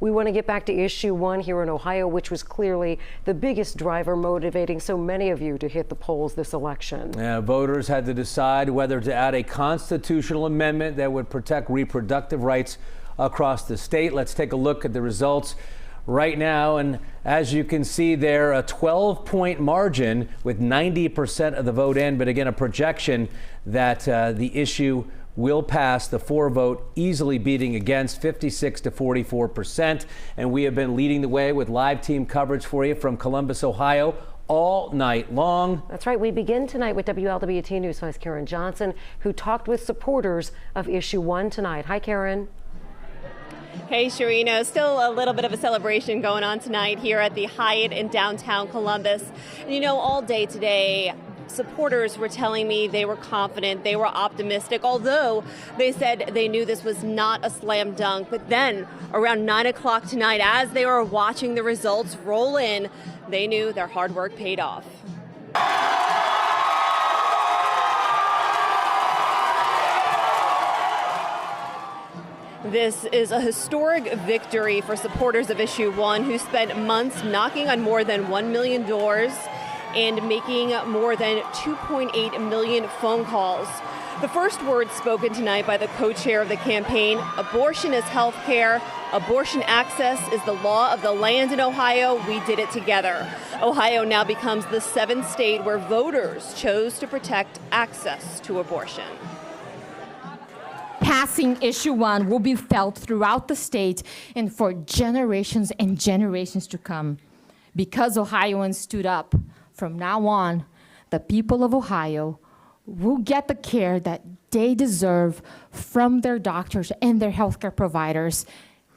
We want to get back to issue 1 here in Ohio, which was clearly the biggest driver motivating so many of you to hit the polls this election. Yeah, voters had to decide whether to add a constitutional amendment that would protect reproductive rights across the state. Let's take a look at the results right now, and as you can see there, a 12-point margin with 90% of the vote in, but again a projection that the issue will pass, the for vote easily beating against 56 to 44%, and we have been leading the way with live team coverage for you from Columbus, Ohio, all night long. That's right. We begin tonight with WLWT News Vice Karen Johnson, who talked with supporters of issue 1 tonight. Hi, Karen. Hey, Sharina. Still a little bit of a celebration going on tonight here at the Hyatt in downtown Columbus. And you know, all day today, supporters were telling me they were confident, they were optimistic, although they said they knew this was not a slam dunk. But then around 9 o'clock tonight, as they were watching the results roll in, they knew their hard work paid off. This is a historic victory for supporters of issue 1, who spent months knocking on more than 1 million doors and making more than 2.8 million phone calls. The first words spoken tonight by the co-chair of the campaign: abortion is health care. Abortion access is the law of the land in Ohio. We did it together. Ohio now becomes the 7th state where voters chose to protect access to abortion. Passing issue 1 will be felt throughout the state and for generations and generations to come. Because Ohioans stood up, from now on, the people of Ohio will get the care that they deserve from their doctors and their healthcare providers,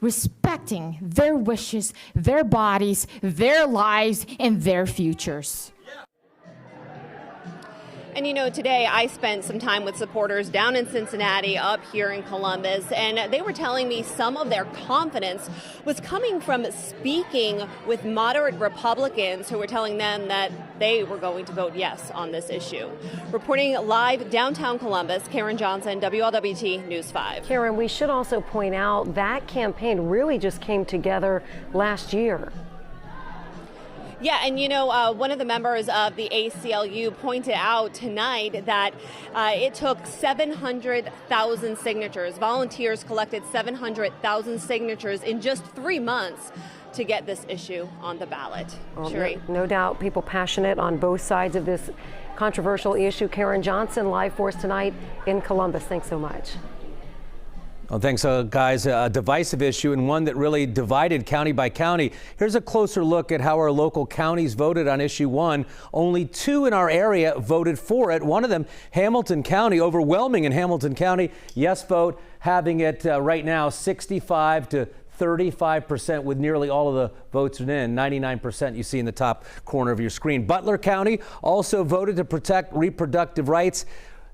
respecting their wishes, their bodies, their lives, and their futures. And you know, today I spent some time with supporters down in Cincinnati, up here in Columbus, and they were telling me some of their confidence was coming from speaking with moderate Republicans who were telling them that they were going to vote yes on this issue. Reporting live downtown Columbus, Karen Johnson, WLWT News 5. Karen, we should also point out that campaign really just came together last year. Yeah, and you know, one of the members of the ACLU pointed out tonight that it took 700,000 signatures. Volunteers collected 700,000 signatures in just 3 months to get this issue on the ballot. Well, no doubt people passionate on both sides of this controversial issue. Karen Johnson, live for us tonight in Columbus. Thanks so much. Well, thanks, guys. A divisive issue and one that really divided county by county. Here's a closer look at how our local counties voted on issue 1. Only 2 in our area voted for it. One of them, Hamilton County, overwhelming in Hamilton County. Yes vote, having it right now 65 to 35% with nearly all of the votes in, 99% you see in the top corner of your screen. Butler County also voted to protect reproductive rights.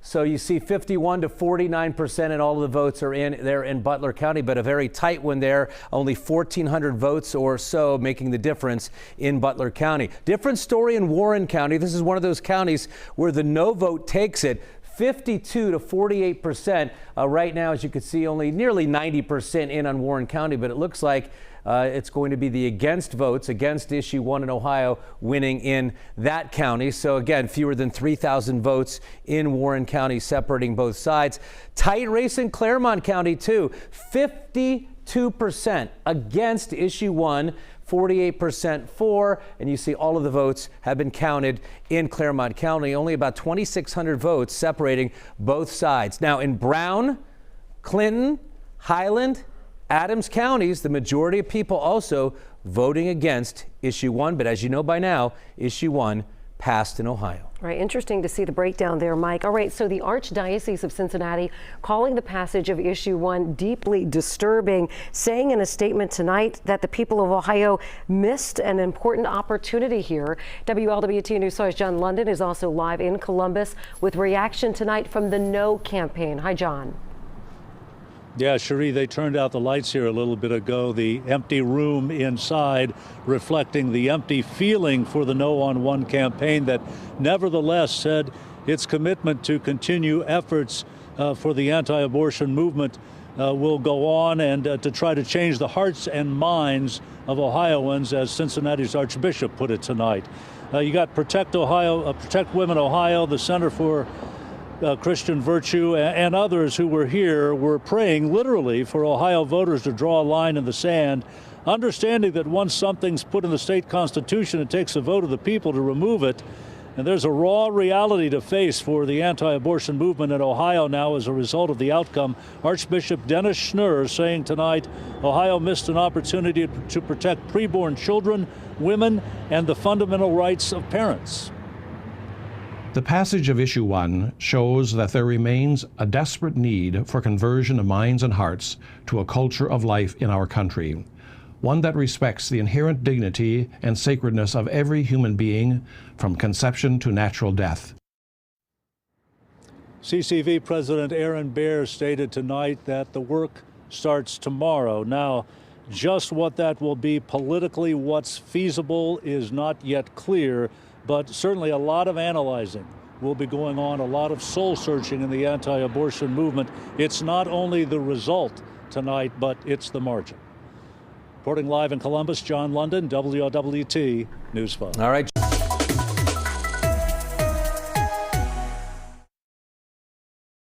So you see 51 to 49% and all of the votes are in there in Butler County, but a very tight one there. Only 1,400 votes or so making the difference in Butler County. Different story in Warren County. This is one of those counties where the no vote takes it. 52 to 48%. Right now, as you can see, only nearly 90% in on Warren County, but it looks like it's going to be the against votes against issue 1 in Ohio winning in that county. So again, fewer than 3,000 votes in Warren County separating both sides. Tight race in Claremont County too. 52% against issue 1. 48% for, and you see all of the votes have been counted in Claremont County. Only about 2,600 votes separating both sides. Now in Brown, Clinton, Highland, Adams counties, the majority of people also voting against issue 1. But as you know by now, issue 1 passed in Ohio. Right, interesting to see the breakdown there, Mike. All right, so the Archdiocese of Cincinnati calling the passage of issue 1 deeply disturbing, saying in a statement tonight that the people of Ohio missed an important opportunity here. WLWT News Source John London is also live in Columbus with reaction tonight from the No campaign. Hi, John. Yeah, Cherie, they turned out the lights here a little bit ago. The empty room inside reflecting the empty feeling for the No on 1 campaign that nevertheless said its commitment to continue efforts for the anti-abortion movement will go on and to try to change the hearts and minds of Ohioans, as Cincinnati's Archbishop put it tonight. You got Protect Ohio, Protect Women Ohio, the Center for Christian Virtue, and others who were here were praying literally for Ohio voters to draw a line in the sand, understanding that once something's put in the state constitution, it takes a vote of the people to remove it. And there's a raw reality to face for the anti-abortion movement in Ohio now as a result of the outcome. Archbishop Dennis Schnurr saying tonight Ohio missed an opportunity to protect preborn children, women, and the fundamental rights of parents. The passage of Issue 1 shows that there remains a desperate need for conversion of minds and hearts to a culture of life in our country, one that respects the inherent dignity and sacredness of every human being from conception to natural death. CCV President Aaron Baer stated tonight that the work starts tomorrow. Now, just what that will be politically, what's feasible, is not yet clear, but certainly a lot of analyzing will be going on, a lot of soul searching in the anti-abortion movement. It's not only the result tonight, but it's the margin. Reporting live in Columbus, John London, WLWT News 5. All right.